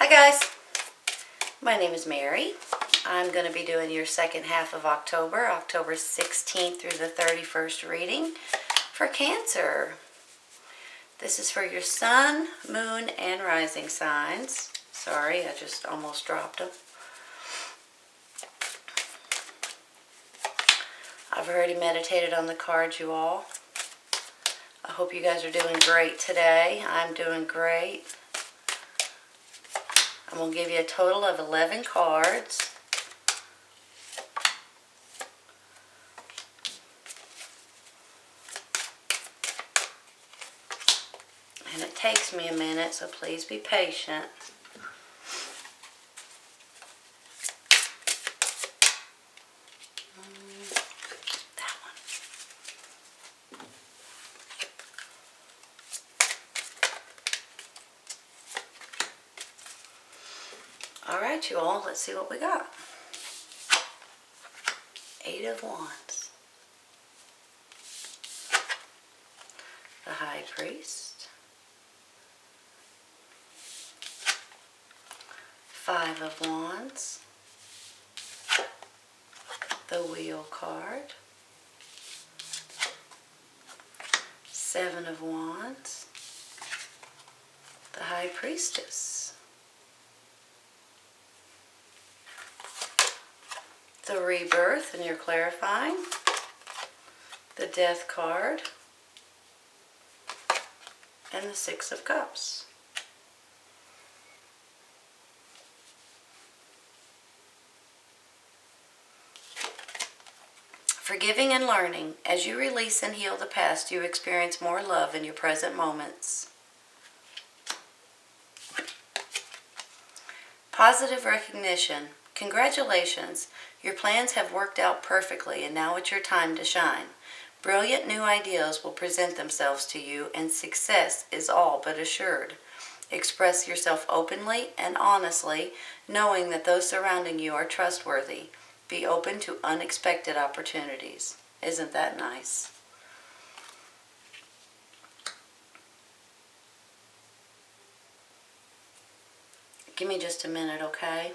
guys, my name is Mary. I'm going to be doing your second half of October, October 16th through the 31st reading for Cancer. This is for your sun, moon, and rising signs. Sorry, I just almost dropped them. I've already meditated on the cards, you all. I hope you guys are doing great today. I'm doing great. I'm going to give you a total of 11 cards. And it takes me a minute, so please be patient. That one. Alright, you all, let's see what we got. 8 of Wands. The High Priest. 5 of Wands. The Wheel card. 7 of Wands. The High Priestess. The Rebirth, and you're clarifying. The Death card. And the 6 of Cups. Forgiving and learning. As you release and heal the past, you experience more love in your present moments. Positive recognition. Congratulations. Your plans have worked out perfectly, and now it's your time to shine. Brilliant new ideas will present themselves to you, and success is all but assured. Express yourself openly and honestly, knowing that those surrounding you are trustworthy. Be open to unexpected opportunities. Isn't that nice? Give me just a minute, okay?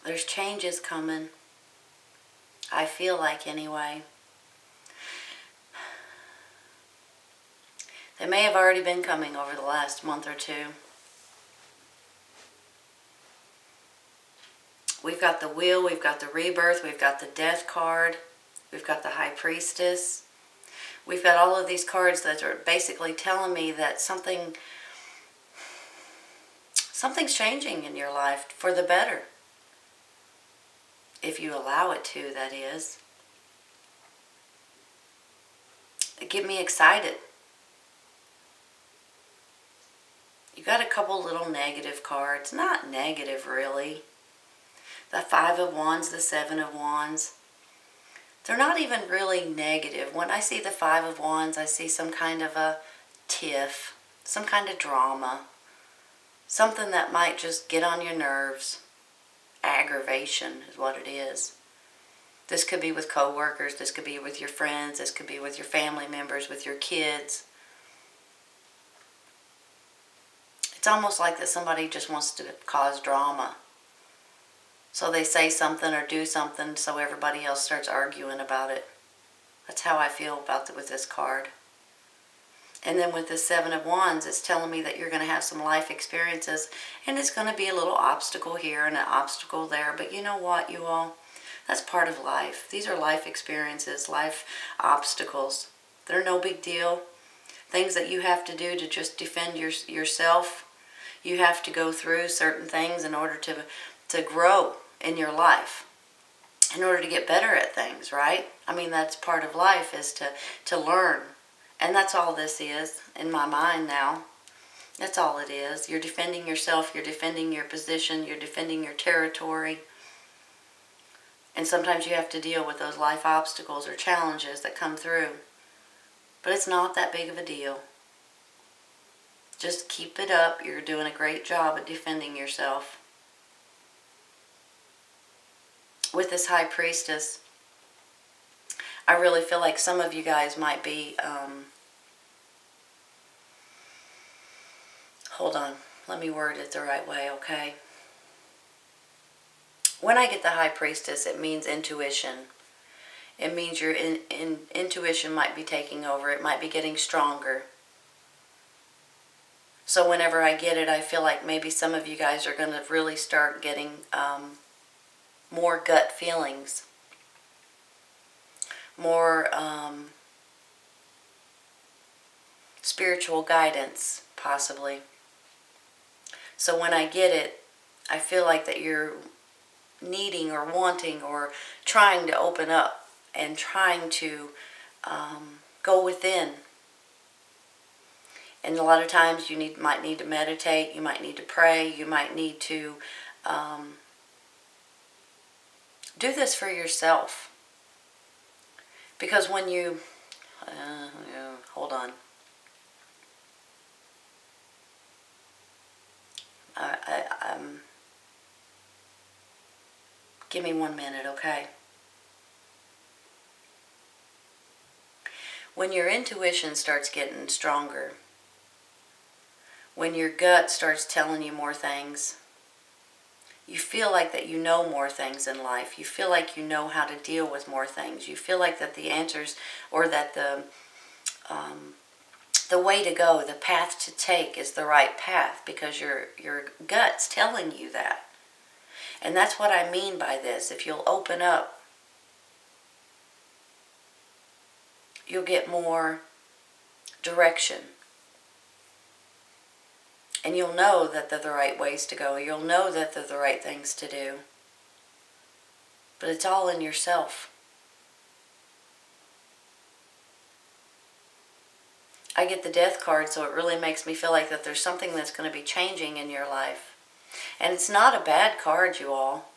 There's changes coming. I feel like, anyway. They may have already been coming over the last month or two. We've got the Wheel, we've got the Rebirth, we've got the Death card, we've got the High Priestess. We've got all of these cards that are basically telling me that something's changing in your life for the better. If you allow it to, that is. Get me excited. You got a couple little negative cards. Not negative, really. The 5 of Wands, the 7 of Wands. They're not even really negative. When I see the 5 of Wands, I see some kind of a tiff, some kind of drama, something that might just get on your nerves. Aggravation is what it is. This could be with coworkers, this could be with your friends, this could be with your family members, with your kids. It's almost like that somebody just wants to cause drama. So they say something or do something so everybody else starts arguing about it. That's how I feel about it with this card. And then with the 7 of Wands, it's telling me that you're going to have some life experiences, and it's going to be a little obstacle here and an obstacle there. But you know what, you all? That's part of life. These are life experiences, life obstacles. They're no big deal. Things that you have to do to just defend yourself. You have to go through certain things in order to grow in your life, in order to get better at things, right? I mean, that's part of life, is to learn. And that's all this is in my mind now. That's all it is. You're defending yourself, you're defending your position, you're defending your territory. And sometimes you have to deal with those life obstacles or challenges that come through. But it's not that big of a deal. Just keep it up. You're doing a great job at defending yourself. With this High Priestess, I really feel like some of you guys might be, hold on, let me word it the right way, okay? When I get the High Priestess, it means intuition. It means your intuition might be taking over. It might be getting stronger. So whenever I get it, I feel like maybe some of you guys are going to really start getting more gut feelings. More spiritual guidance, possibly. So when I get it, I feel like that you're needing or wanting or trying to open up and trying to go within. And a lot of times you might need to meditate, you might need to pray, you might need to do this for yourself. Because when you, hold on. Give me 1 minute, okay? When your intuition starts getting stronger, when your gut starts telling you more things, you feel like that you know more things in life. You feel like you know how to deal with more things. You feel like that the answers, or that the way to go, the path to take is the right path, because your gut's telling you that. And that's what I mean by this. If you'll open up, you'll get more direction. And you'll know that they're the right ways to go. You'll know that they're the right things to do. But it's all in yourself. I get the Death card, so it really makes me feel like that there's something that's going to be changing in your life. And it's not a bad card, you all.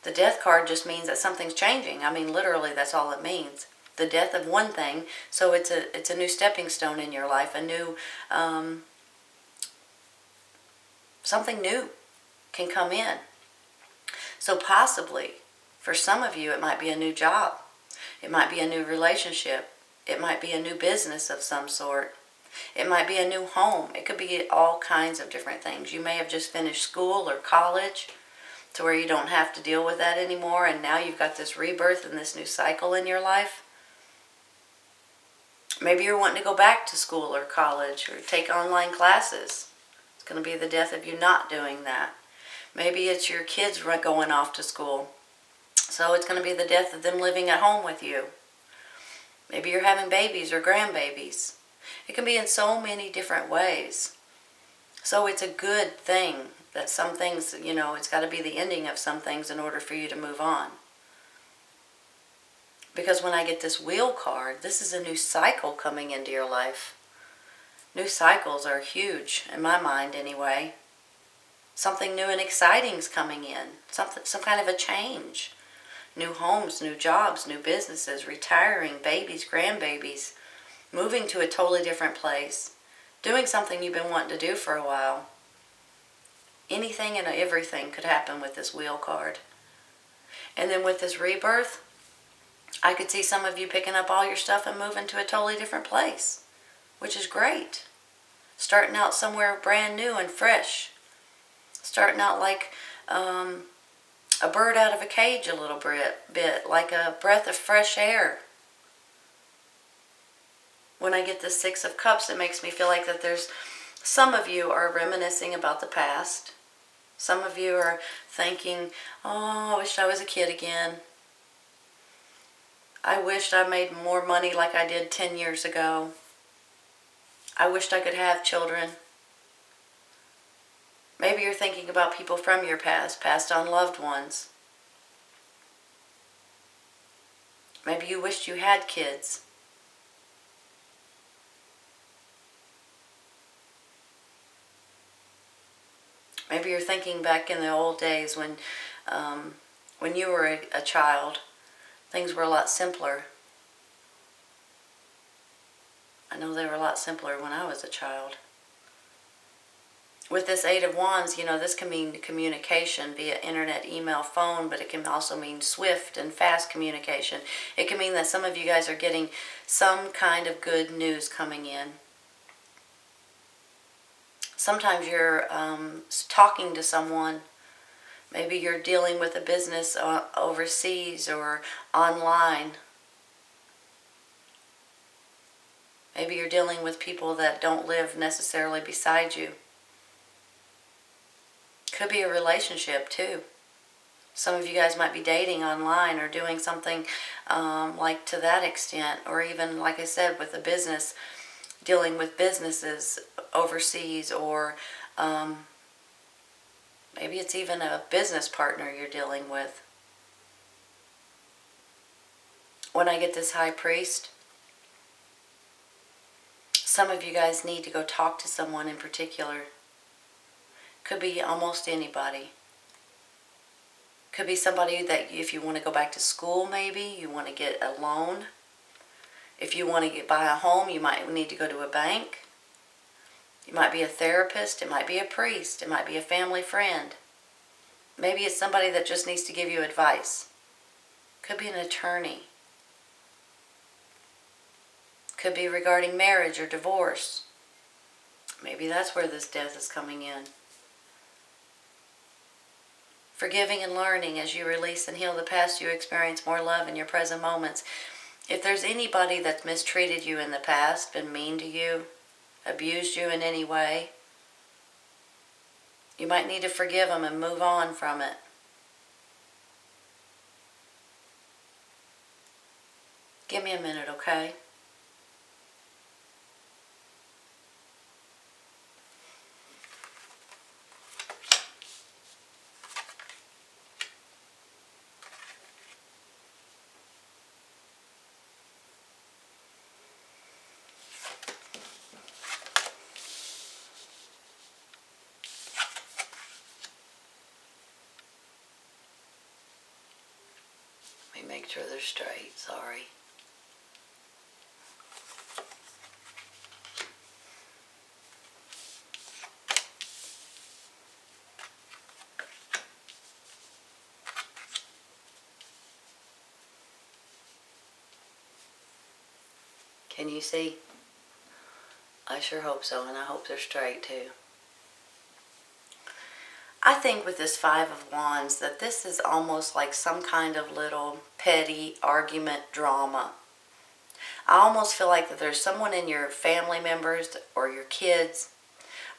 The Death card just means that something's changing. I mean, literally, that's all it means. The death of one thing, so it's a new stepping stone in your life, a new, something new can come in. So possibly, for some of you, it might be a new job. It might be a new relationship. It might be a new business of some sort. It might be a new home. It could be all kinds of different things. You may have just finished school or college to where you don't have to deal with that anymore, and now you've got this rebirth and this new cycle in your life. Maybe you're wanting to go back to school or college or take online classes. It's going to be the death of you not doing that. Maybe it's your kids going off to school. So it's going to be the death of them living at home with you. Maybe you're having babies or grandbabies. It can be in so many different ways. So it's a good thing that some things, it's got to be the ending of some things in order for you to move on. Because when I get this Wheel card, this is a new cycle coming into your life. New cycles are huge, in my mind anyway. Something new and exciting is coming in. Some kind of a change. New homes, new jobs, new businesses, retiring, babies, grandbabies, moving to a totally different place, doing something you've been wanting to do for a while. Anything and everything could happen with this Wheel card. And then with this rebirth, I could see some of you picking up all your stuff and moving to a totally different place, which is great. Starting out somewhere brand new and fresh. Starting out like a bird out of a cage a little bit, like a breath of fresh air. When I get the Six of Cups, it makes me feel like that there's, some of you are reminiscing about the past. Some of you are thinking, oh, I wish I was a kid again. I wished I made more money like I did 10 years ago. I wished I could have children. Maybe you're thinking about people from your past, passed on loved ones. Maybe you wished you had kids. Maybe you're thinking back in the old days when When you were a child, things were a lot simpler. I know they were a lot simpler when I was a child. With this Eight of Wands, this can mean communication via internet, email, phone, but it can also mean swift and fast communication. It can mean that some of you guys are getting some kind of good news coming in. Sometimes you're talking to someone. Maybe you're dealing with a business overseas or online. Maybe you're dealing with people that don't live necessarily beside you. Could be a relationship too. Some of you guys might be dating online or doing something like to that extent, or even, like I said, with a business, dealing with businesses overseas, or maybe it's even a business partner you're dealing with. When I get this High Priest, some of you guys need to go talk to someone in particular. Could be almost anybody. Could be somebody that if you want to go back to school, maybe you want to get a loan. If you want to buy a home, you might need to go to a bank. It might be a therapist. It might be a priest. It might be a family friend. Maybe it's somebody that just needs to give you advice. Could be an attorney. Could be regarding marriage or divorce. Maybe that's where this death is coming in. Forgiving and learning. As you release and heal the past, you experience more love in your present moments. If there's anybody that's mistreated you in the past, been mean to you, abused you in any way, you might need to forgive them and move on from it. Give me a minute, okay? Let me make sure they're straight. Sorry. Can you see? I sure hope so, and I hope they're straight too. I think with this Five of Wands that this is almost like some kind of little petty argument drama. I almost feel like that there's someone in your family members or your kids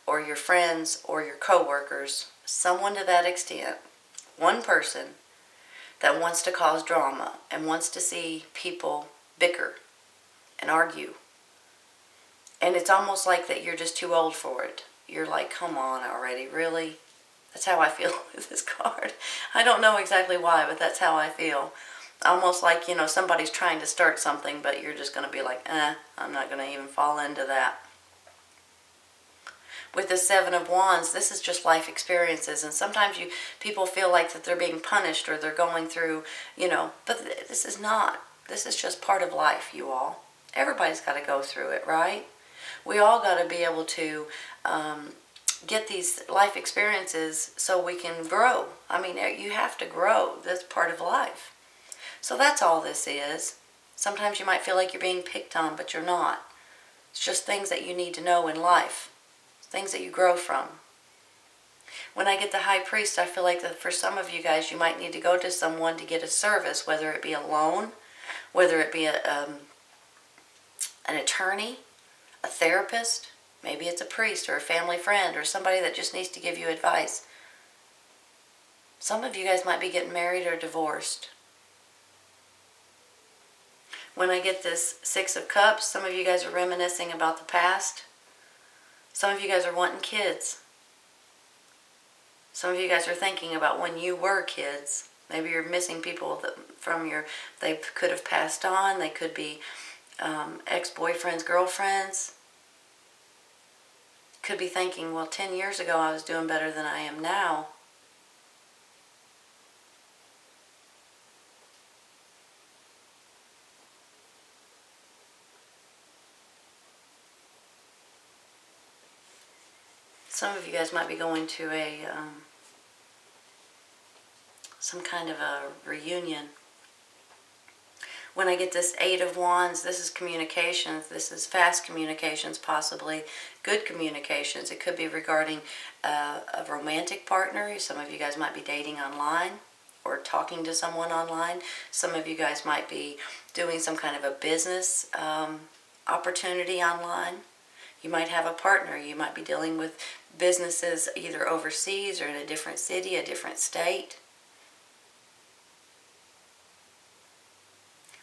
or your friends or your co-workers, someone to that extent, one person that wants to cause drama and wants to see people bicker and argue. And it's almost like that you're just too old for it. You're like, come on already, really? That's how I feel with this card. I don't know exactly why, but that's how I feel. Almost like, somebody's trying to start something, but you're just going to be like, I'm not going to even fall into that. With the Seven of Wands, this is just life experiences, and sometimes people feel like that they're being punished or they're going through, but this is not. This is just part of life, you all. Everybody's got to go through it, right? We all got to be able to get these life experiences so we can grow. I mean, you have to grow. That's part of life. So that's all this is. Sometimes you might feel like you're being picked on, but you're not. It's just things that you need to know in life. Things that you grow from. When I get the High Priest, I feel like that for some of you guys, you might need to go to someone to get a service, whether it be a loan, whether it be an attorney, a therapist, maybe it's a priest or a family friend or somebody that just needs to give you advice. Some of you guys might be getting married or divorced. When I get this Six of Cups, some of you guys are reminiscing about the past. Some of you guys are wanting kids. Some of you guys are thinking about when you were kids. Maybe you're missing people they could have passed on. They could be ex-boyfriends, girlfriends. Could be thinking, well, 10 years ago I was doing better than I am now. Some of you guys might be going to some kind of a reunion. When I get this Eight of Wands, this is communications. This is fast communications, possibly good communications. It could be regarding a romantic partner. Some of you guys might be dating online or talking to someone online. Some of you guys might be doing some kind of a business opportunity online. You might have a partner. You might be dealing with businesses either overseas or in a different city, a different state.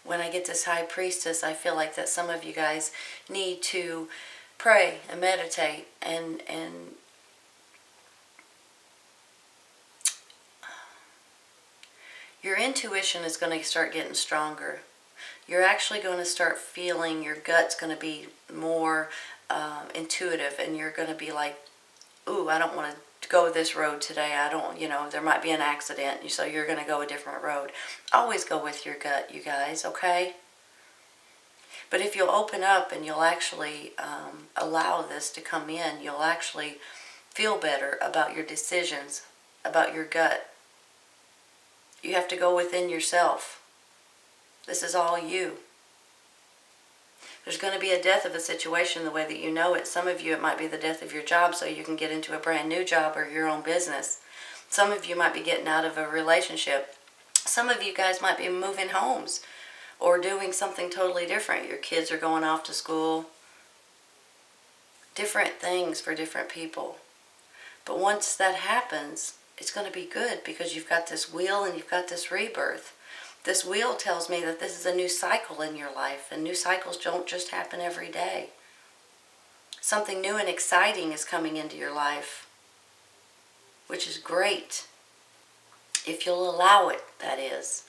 When I get this High Priestess, I feel like that some of you guys need to pray and meditate and your intuition is going to start getting stronger. You're actually going to start feeling, your gut's going to be more intuitive, and you're going to be like, ooh, I don't want to go this road today. I don't, there might be an accident, so you're going to go a different road. Always go with your gut, you guys, okay? But if you'll open up and you'll actually allow this to come in, you'll actually feel better about your decisions, about your gut. You have to go within yourself. This is all you. There's going to be a death of a situation the way that you know it. Some of you, it might be the death of your job so you can get into a brand new job or your own business. Some of you might be getting out of a relationship. Some of you guys might be moving homes or doing something totally different. Your kids are going off to school. Different things for different people. But once that happens, it's going to be good because you've got this wheel and you've got this rebirth. This wheel tells me that this is a new cycle in your life, and new cycles don't just happen every day. Something new and exciting is coming into your life, which is great, if you'll allow it, that is.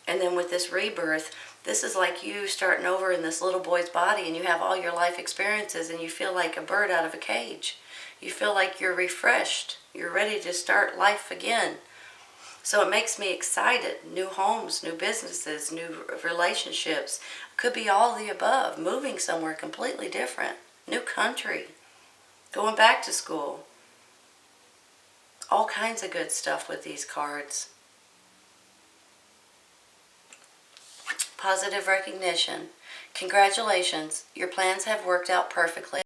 And then with this rebirth, this is like you starting over in this little boy's body, and you have all your life experiences, and you feel like a bird out of a cage. You feel like you're refreshed. You're ready to start life again. So it makes me excited. New homes, new businesses, new relationships. Could be all the above. Moving somewhere completely different. New country. Going back to school. All kinds of good stuff with these cards. Positive recognition. Congratulations. Your plans have worked out perfectly.